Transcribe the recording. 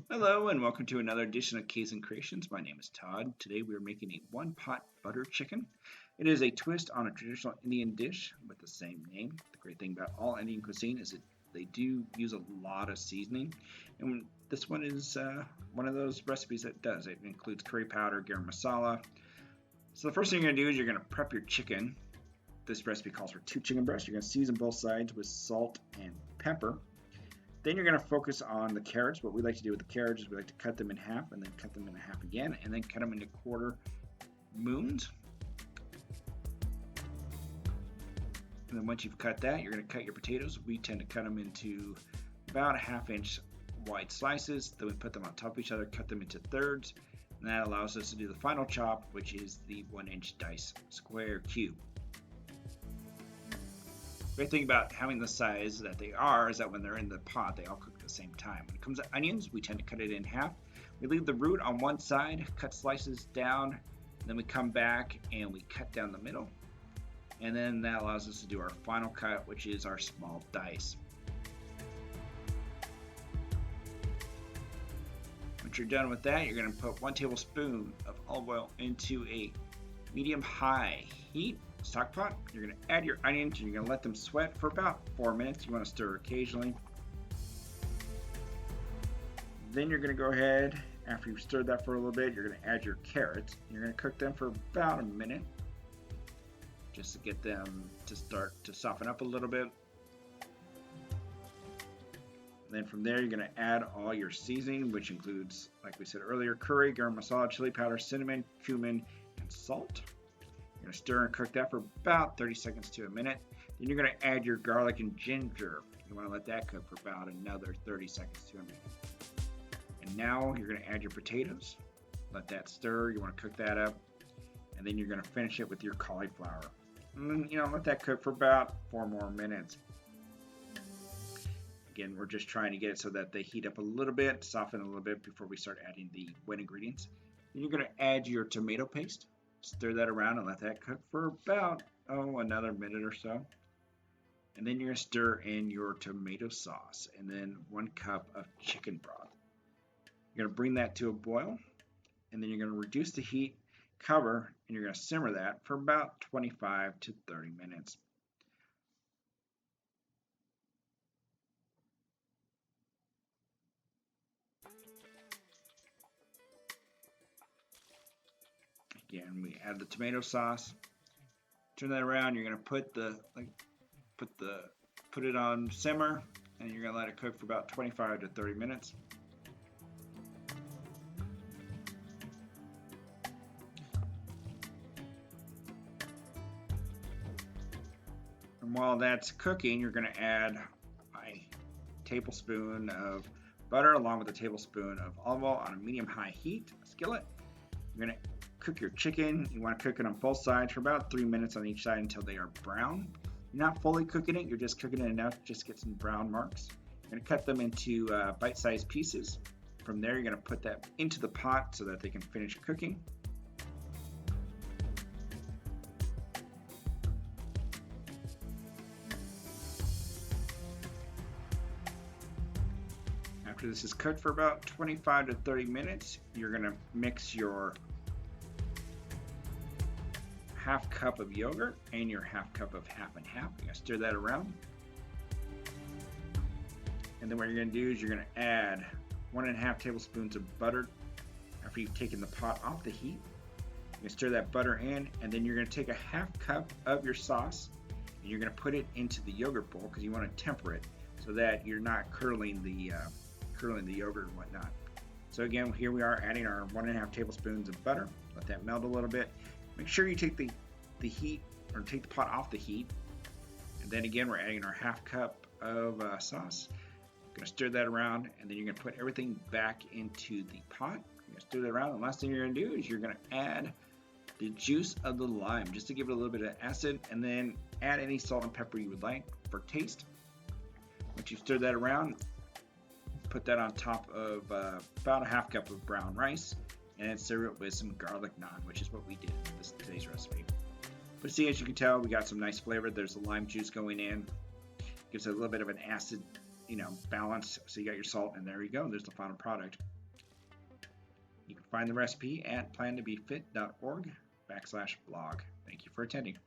Hello and welcome to another edition of Kaizen Creations. My name is Todd. Today we are making a one-pot butter chicken. It is a twist on a traditional Indian dish with the same name. The great thing about all Indian cuisine is that they do use a lot of seasoning, and this one is one of those recipes that does. It includes curry powder, garam masala. So the first thing you're going to do is you're going to prep your chicken. This recipe calls for 2 chicken breasts. You're going to season both sides with salt and pepper. Then you're going to focus on the carrots. What we like to do with the carrots is we like to cut them in half and then cut them in half again and then cut them into quarter moons. And then once you've cut that, you're going to cut your potatoes. We tend to cut them into about a ½ inch wide slices. Then we put them on top of each other, cut them into thirds. And that allows us to do the final chop, which is the 1-inch dice square cube. The great thing about having the size that they are is that when they're in the pot, they all cook at the same time. When it comes to onions, we tend to cut it in half. We leave the root on one side, cut slices down, and then we come back and we cut down the middle. And then that allows us to do our final cut, which is our small dice. Once you're done with that, you're going to put 1 tablespoon of olive oil into a medium-high heat stock pot. You're going to add your onions and you're going to let them sweat for about 4 minutes. You want to stir occasionally. Then you're going to go ahead, after you've stirred that for a little bit, you're going to add your carrots. You're going to cook them for about a minute just to get them to start to soften up a little bit. And then from there, you're going to add all your seasoning, which includes, like we said earlier, curry, garam masala, chili powder, cinnamon, cumin, and salt. You're going to stir and cook that for about 30 seconds to a minute. Then you're going to add your garlic and ginger. You want to let that cook for about another 30 seconds to a minute. And now you're going to add your potatoes. Let that stir. You want to cook that up. And then you're going to finish it with your cauliflower. And then, let that cook for about 4 more minutes. Again, we're just trying to get it so that they heat up a little bit, soften a little bit before we start adding the wet ingredients. Then you're going to add your tomato paste. Stir that around and let that cook for about, another minute or so. And then you're going to stir in your tomato sauce and then 1 cup of chicken broth. You're going to bring that to a boil and then you're going to reduce the heat, cover, and you're going to simmer that for about 25 to 30 minutes. Again, we add the tomato sauce. Turn that around. You're going to put it on simmer, and you're going to let it cook for about 25 to 30 minutes. And while that's cooking, you're going to add a tablespoon of butter along with a tablespoon of olive oil on a medium-high heat skillet. You're going to cook your chicken. You want to cook it on both sides for about 3 minutes on each side until they are brown. You're not fully cooking it, you're just cooking it enough just to get some brown marks. You're going to cut them into bite-sized pieces. From there, you're going to put that into the pot so that they can finish cooking. After this is cooked for about 25 to 30 minutes, you're going to mix your ½ cup of yogurt and your ½ cup of half and half. You're going to stir that around. And then what you're going to do is you're going to add 1½ tablespoons of butter after you've taken the pot off the heat. You're going to stir that butter in, and then you're going to take a ½ cup of your sauce and you're going to put it into the yogurt bowl because you want to temper it so that you're not curdling the yogurt and whatnot. So again, here we are adding our 1½ tablespoons of butter. Let that melt a little bit. Make sure you take the heat, or take the pot off the heat. And then again, we're adding our ½ cup of sauce. You're going to stir that around, and then you're going to put everything back into the pot. You're going to stir that around. And the last thing you're going to do is you're going to add the juice of the lime, just to give it a little bit of acid, and then add any salt and pepper you would like for taste. Once you've stirred that around, put that on top of about a ½ cup of brown rice, and then serve it with some garlic naan, which is what we did in today's recipe. But see, as you can tell, we got some nice flavor. There's the lime juice going in. Gives it a little bit of an acid, balance. So you got your salt, and there you go. There's the final product. You can find the recipe at plantobefit.org/blog. Thank you for attending.